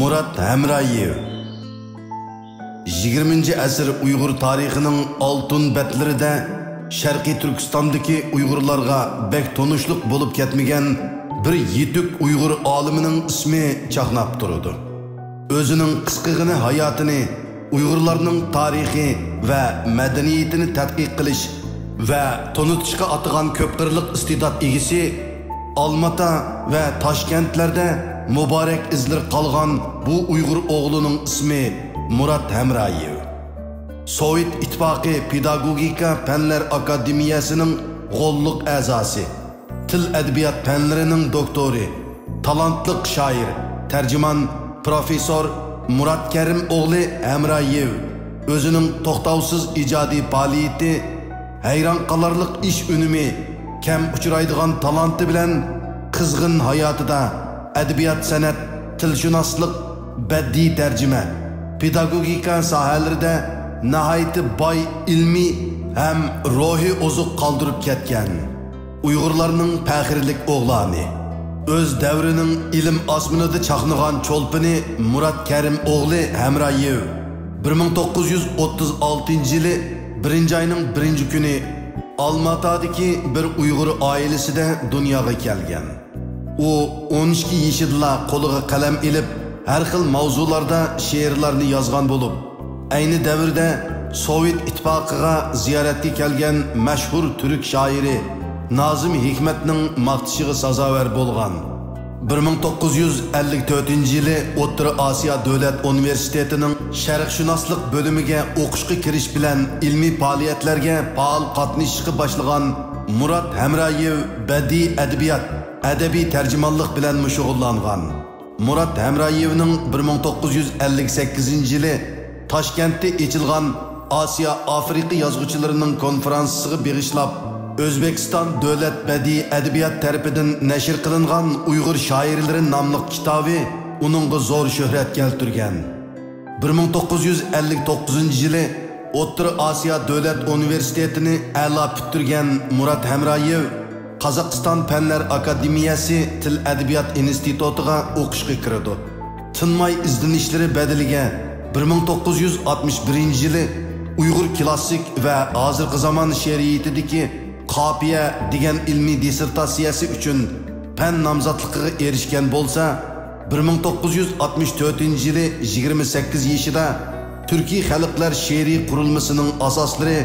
Murat Hamrayev 20. asr Uyg'ur tarixining oltin betlarida Sharqiy Turkistondagi Uyg'urlarga bek tonuşluq bo'lib ketmagan bir yetuk Uyg'ur olimining ismi chaqnab turadi. O'zining qisqagina hayotini Uyg'urlarning tarixi va madaniyatini tadqiq qilish va tonutishga atgan ko'p qirliq istidod egisi Almata va Toshkentlarda muborak izlar qolgan bu Uyg'ur o'g'lining ismi Murat Hamrayev. Sovet İttifaqı Pedagogika Fanlar Akademiyasining g'olliq a'zosi, til adabiyot fanlarining doktori, talantli shoir, tarjimon professor Murat Karim o'g'li Hamrayev o'zining to'xtovsiz ijodiy faoliyati, hayron qolarliq ish unumi, kam uchraydigan talanti bilan qizg'in hayotida adabiyot, san'at, tilshunoslik, badiiy tarjima, pedagogika sohalarida nihoyat boy ilmiy ham ruhiy ozuq qoldirib ketgan Uyg'urlarning faxrlik o'g'loni, o'z davrining ilm osmonida chaqnagan cho'lpini Murat Karim o'g'li Hamrayev 1936-yili 1-oyning 1-kuni Almatadagi bir Uyg'ur oilasida dunyoga kelgan. U 12 yoshida qo'liga qalam ilib har xil mavzularda she'rlarni yozgan bo'lib, ayni davrda Sovet ittifoqiga ziyoratga kelgan mashhur turk shoiri Nazim Hikmatning maqtishiga sazovor bo'lgan. 1954-yili O'rta Osiyo davlat universitetining sharqshunoslik bo'limiga o'qishga kirish bilan ilmiy faoliyatlarga faol qatnashishga boshlagan Murat Hamrayev badiiy adabiyot, adabiy tarjimonlik bilan shug'ullangan. Murat Hamrayevning 1958-yili Toshkentda ochilgan Osiyo Afrika yozuvchilarining konferensiyaga bag'ishlab O'zbekiston davlat badiiy adabiyot tarafidan nashr qilingan Uyg'ur shoirlari nomli kitobi uningga zo'r shuhrat keltirgan. 1959-yili O'rta Osiyo davlat universitetini a'lo bitirgan Murat Hamrayev Qozog'iston Fanlar Akademiyasi Til adabiyot institutiga o'qishga kirdi. Tinmay izlanishlari badaliga 1961-yili Uyg'ur klassik va hozirgi zamon she'riyatidagi Qafiya degan ilmiy dissertatsiyasi uchun fan nomzodligiga erishgan bo'lsa, 1964-yili 28 yoshida Turkiy xalqlar she'riy qurilmasining asoslari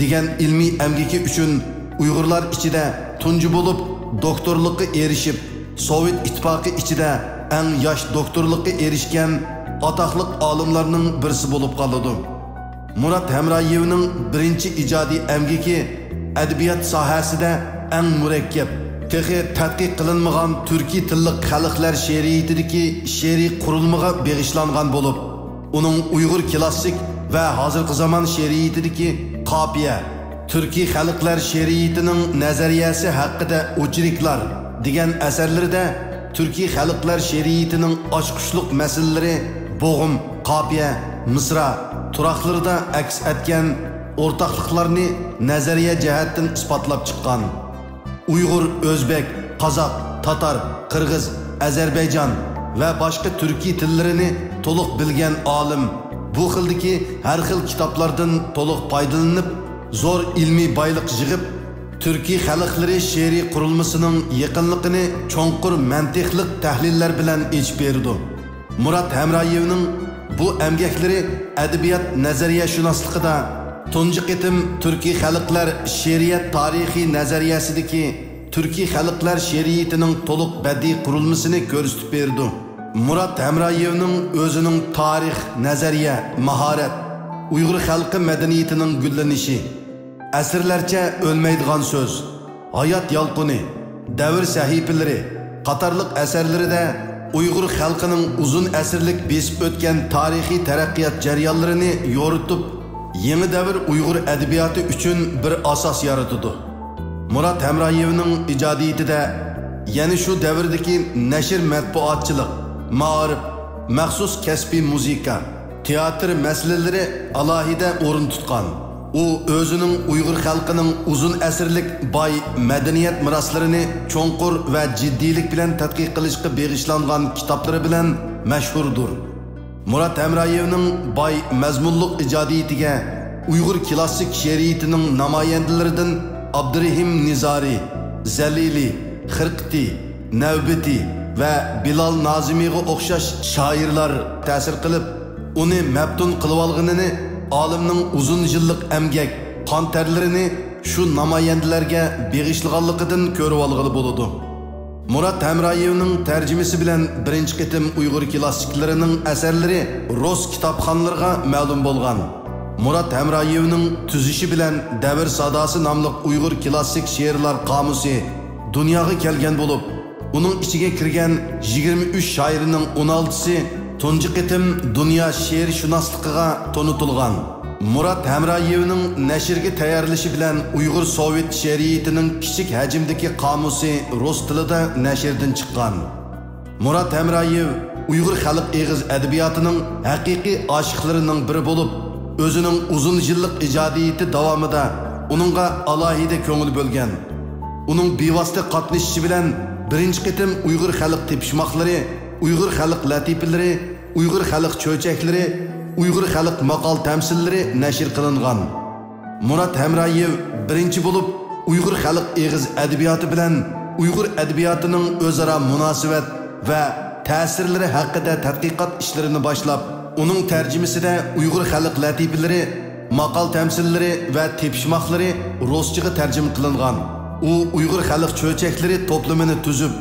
degan ilmiy amgaki uchun Uyg'urlar ichida tunji bo'lib doktorlikka erishib, Sovet ittifoqi ichida eng yosh doktorlikka erishgan atoqli olimlarning birisi bo'lib qoldi. Murat Hamrayevning birinchi ijodiy amgaki adabiyot sohasida eng murakkab, texi tadqiq qilinmagan turkiy tilli xalqlar she'riyatidagi she'riy qurilmaga bag'ishlangan bo'lib, uning Uyg'ur klassik va hozirgi zamon she'riyatidagi Qafiya, turkiy xalqlar she'riyatining nazariyasi haqida o'chiriklar degan asarlarida turkiy xalqlar she'riyatining ochqushliq masalalari, bo'g'im, Qafiya, misra turaqlarida aks etgan o'rtaqliklarni nazariya jihatdan isbotlab chiqqan. Uyg'ur, O'zbek, Qozoq, Tatar, Qirg'iz, Ozarbayjon va boshqa turkiy tillarini to'liq bilgan olim bu xildagi har xil kitoblardan to'liq foydalanib, zo'r ilmiy boylik yig'ib, turkiy xalqlari she'riy qurilmasining yaqinligini cho'nqur mantiqlik tahlillar bilan yechib berdi. Murat Hamrayevning bu amgaklari adabiyot nazariya shunosligida tunji qitim turkiy xalqlar she'riyat tarixiy nazariyasidagi turkiy xalqlar she'riyatining to'liq badiiy qurilmasini ko'rsatib berdi. Murat Hamrayevning o'zining tarix, nazariya, mahorat, Uyg'ur xalqi madaniyatining gullanishi, asrlarcha o'lmaydigan so'z, hayot yolqini, davr sahifalari qatorliq asarlarida Uyg'ur xalqining uzun asrlik besib o'tgan tarixiy taraqqiyot jarayonlarini yoritib, yangi davr Uyg'ur adabiyoti uchun bir asos yaratdi. Murat Hamrayevning ijodiyatida yana shu davrdagi nashr matbuotchilik, ma'rif, maxsus kasbiy musiqa, teatr masalalari alohida o'rin tutgan. U o'zining Uyg'ur xalqining uzun asrlik boy madaniyat meroslarini cho'nqur va jiddiylik bilan tadqiq qilishga bag'ishlangan kitoblari bilan mashhurdir. Murat Hamrayevning boy mazmunliq ijodiyatiga Uyg'ur klassik she'riyatining namoyandalaridan Abdurahim Nizari, Zalili, Xirqti, Navbati va Bilal Nazimiga o'xshash shoirlar ta'sir qilib, uni maftun qilib olganini, olimning uzun yillik emgak, qon terlarini shu namoyandalarga beg'ishlaganligidan ko'rib olg'ili bo'ladi. Murat Hamrayevning tarjimasi bilan birinchi qitim Uyg'ur klassiklarining asarlari Rus kitobxonlarga ma'lum bo'lgan. Murat Hamrayevning tuzishi bilan Davr sadosi nomli Uyg'ur klassik she'rlar qomusi dunyoga kelgan bo'lib, uning ichiga kirgan 23 shoirning 16si tunji qitim dunyo she'r shunosligiga to'nitilgan. Murat Hamrayevning nashrga tayyorlashi bilan Uyg'ur Sovet she'riyatining kichik hajmdagi qomusi rus tilida nashrdan chiqqan. Murat Hamrayev Uyg'ur xalq eg'iz adabiyotining haqiqiy oshiqlarining biri bo'lib, o'zining uzun yillik ijodiyati davomida uningga alohida ko'ngil bo'lgan. Uning bevosita qatnashishi bilan birinchi qitim Uyg'ur xalq tepishmoqlari, Uyg'ur xalq latifalari, Uyg'ur xalq cho'chaklari, Uyg'ur xalq maqol tamsillari nashr qilingan. Murat Hamrayev birinchi bo'lib Uyg'ur xalq eg'iz adabiyoti bilan Uyg'ur adabiyotining o'zaro munosabat va ta'sirlari haqida tadqiqot ishlarini boshlab, uning tarjimasida Uyg'ur xalq latifalari, maqol tamsillari va tepishmoqlari ruschaga tarjima qilingan. U Uyg'ur xalq cho'chaklari to'plamini tuzib,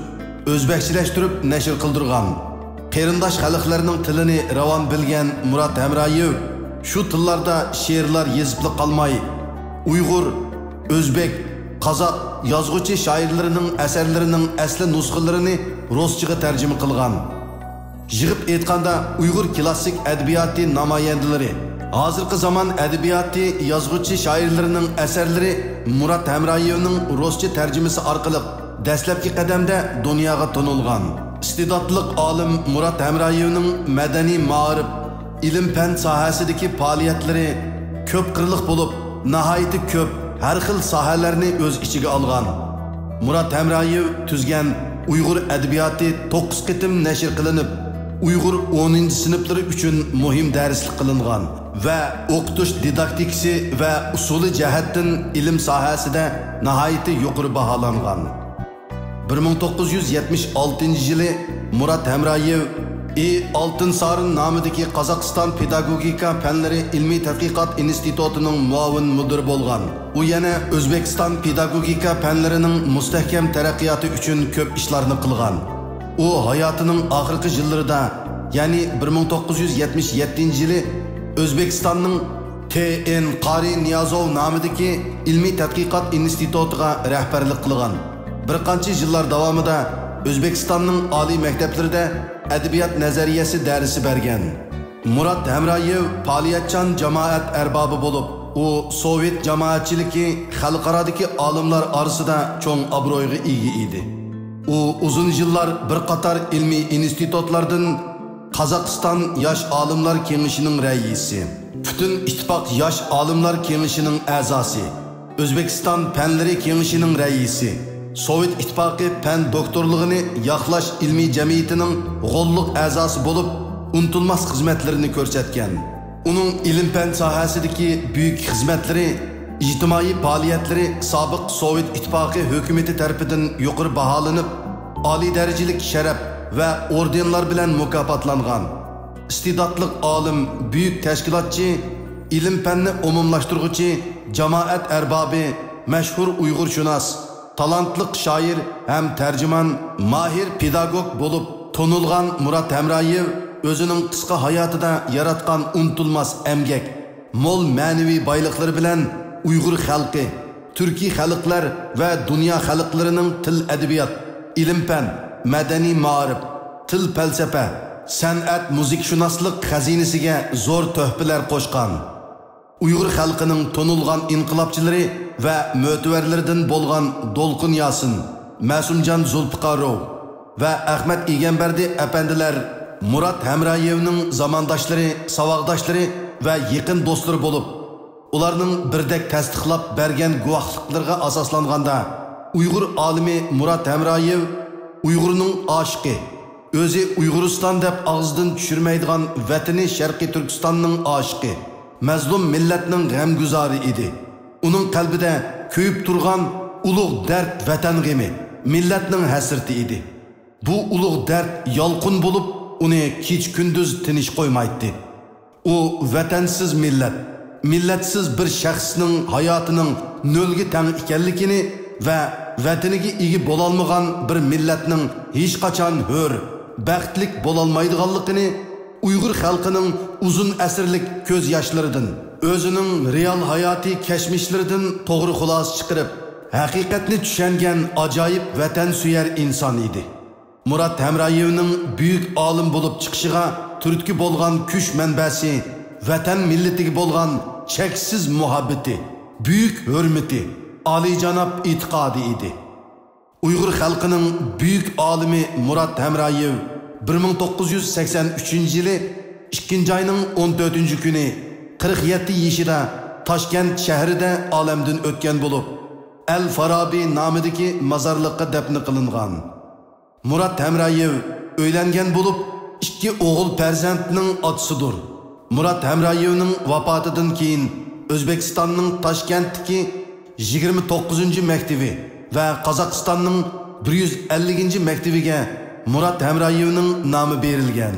o'zbekchilashtirib nashr qildirgan. Qarindosh xalqlarning tilini ravon bilgan Murat Hamrayev shu tillarda she'rlar yozib qolmay, Uyg'ur, O'zbek, Qozoq yozuvchi shoirlarining asarlarining asli nusxalarini ruschaga tarjima qilgan. Yig'ib aytganda Uyg'ur klassik adabiyoti namoyandalari, hozirgi zamon adabiyoti yozuvchi shoirlarining asarlari Murat Hamrayevning ruscha tarjimasi orqali dastlabki qadamda dunyoga tanilgan. İstidodliq olim Murat Hamrayevning madaniy ma'rif, ilm-fan sohasidagi faoliyatlari ko'p qirliq bo'lib, nihoyatda ko'p har xil sohalarni o'z ichiga olgan. Murat Hamrayev tuzgan Uyg'ur adabiyoti 9 qitim nashr qilinib, Uyg'ur 10-sinflari uchun muhim darslik qilingan va o'qitish didaktikasi va usuli jihatdan ilm sohasida nihoyatda yuqori baholangan. 1976 yili Murat Hamrayev Altın Sarın nomidagi Qozog'iston pedagogika fanlari ilmiy tadqiqot institutining muavin mudiri bo'lgan. U yana O'zbekiston pedagogika fanlarining mustahkam taraqqiyoti uchun ko'p ishlarni qilgan. U hayotining oxirgi yillarida, ya'ni 1977 yili O'zbekistonning T.N. Qari Niyazov nomidagi ilmiy tadqiqot institutiga rahbarlik qilgan. Bir qancha yillar davomida O'zbekistonning oliy maktablarida adabiyot nazariyasi darsi bergan. Murat Hamrayev faoliyatchan jamoat arbobi bo'lib, u Sovet jamoatchiligi xalqarodagi olimlar orasida cho'ng obro'yga ega edi. U uzun yillar bir qator ilmiy institutlardan Qozog'iston yosh olimlar kengashining raisi, Butun ittifoq yosh olimlar kengashining a'zosi, O'zbekiston fanlari kengashining raisi, Sovet ittifoqi fan doktorligini yoqlash ilmiy jamiyatining g'olliq a'zosi bo'lib, unutilmas xizmatlarini ko'rsatgan. Uning ilm-fan sohasidagi buyuk xizmatlari, ijtimoiy faoliyatlari sobiq Sovet ittifoqi hukumati tomonidan yuqori baholanib, oliy darajalik sharaf va ordenlar bilan mukofotlangan. Istidodli olim, buyuk tashkilotchi, ilm-fanni umumlashtiruvchi, jamoat arbobi, mashhur Uyg'urshunos, talantli shoir ham tarjimon, mahir pedagog bo'lib tanilgan Murat Hamrayev o'zining qisqa hayotida yaratgan unutilmas emgak, mo'l ma'naviy boyliqlari bilan Uyg'ur xalqi, turkiy xalqlar va dunyo xalqlarining til adabiyot, ilm-fan, madaniy ma'rif, til falsafa, san'at, musiqashunoslik xazinasiga zo'r tuhfalar qo'shgan. Uyg'ur xalqining tanilgan inqilobchilari va mo'tavarlaridan bo'lgan Dolqin Yasin, Masumjon Zulfiqarov va Ahmad Egambardi apandilar Murat Hamrayevning zamondoshlari, saboqdoshlari va yaqin do'stlari bo'lib, ularning birdek tasdiqlab bergan guvohliklarga asoslanganda Uyg'ur olimi Murat Hamrayev Uyg'urning oshiqi, o'zi Uyg'uriston deb og'zidan tushirmaydigan vatani Sharqiy Turkistonning oshiqi, mazlum millatning g'amguzori edi. Uning qalbida kuyib turgan ulug' dard vatan g'ami, millatning hasrati edi. Bu ulug' dard yolqin bo'lib, uni kech kunduz tinish qo'ymaydi. U vatansiz millat, millatsiz bir shaxsning hayotining nolga teng ekanligini va vataniga ega bo'lolmagan bir millatning hech qachon hur, baxtlik bo'lolmaydiganligini Uyg'ur xalqining uzun asrlik ko'z yoshlaridan, o'zining real hayotiy kashmishlaridan to'g'ri xulosa chiqarib, haqiqatni tushungan ajoyib vatansuyar inson edi. Murat Hamroyevning buyuk olim bo'lib chiqishiga turtki bo'lgan kuch manbasi vatan millatiga bo'lgan cheksiz muhabbati, buyuk hurmati, oliyjanob e'tiqodi edi. Uyg'ur xalqining buyuk olimi Murat Hamroyev 1983-yili 2-oyning 14-kuni 47 yoshida Toshkent shahrida olamdan o'tgan bo'lib, Al-Farabi nomidagi mozorlikqa dafn qilingan. Murat Hamroyev uylangan bo'lib, 2 o'g'il farzandning otasidir. Murat Hamroyevning vafotidan keyin O'zbekistonning Toshkentdagi 29-maktabi va Qozog'istonning 150-maktabiga Murat Hamroyevning nomi berilgan.